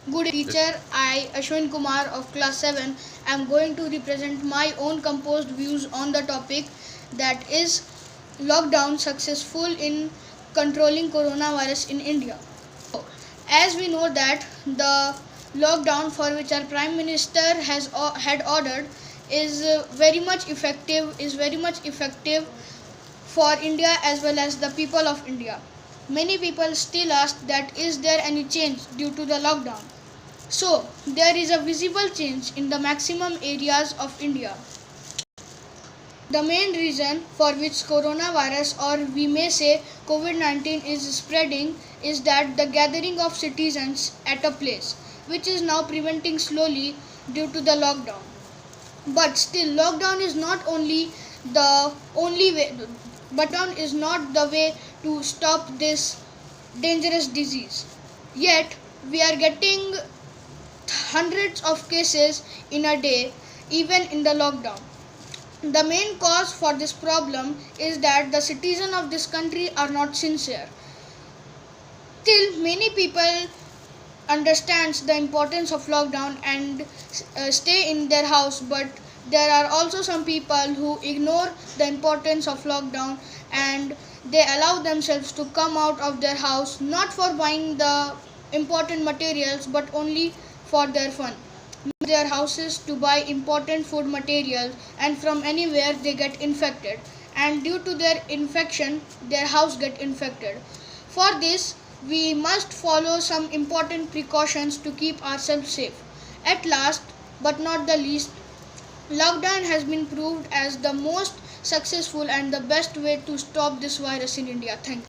Good teacher, I Ashwin Kumar of class 7 am going to represent my own composed views on the topic, that is lockdown successful in controlling coronavirus in India. As we know that the lockdown for which our prime minister had ordered is very much effective for India as well as the people of India. Many people still ask that is there any change due to the lockdown. So, there is a visible change in the maximum areas of India. The main reason for which coronavirus, or we may say COVID-19, is spreading is that the gathering of citizens at a place, which is now preventing slowly due to the lockdown. But still, lockdown is not only the only way, lockdown is not the way to stop this dangerous disease. Yet, we are getting hundreds of cases in a day, even in the lockdown. The main cause for this problem is that the citizens of this country are not sincere. Still, many people understands the importance of lockdown and stay in their house, but there are also some people who ignore the importance of lockdown and they allow themselves to come out of their house not for buying the important materials but only for their fun. Their houses to buy important food materials, and from anywhere they get infected, and due to their infection their house get infected. For this we must follow some important precautions to keep ourselves safe. At last but not the least, lockdown has been proved as the most successful and the best way to stop this virus in India. Thank you.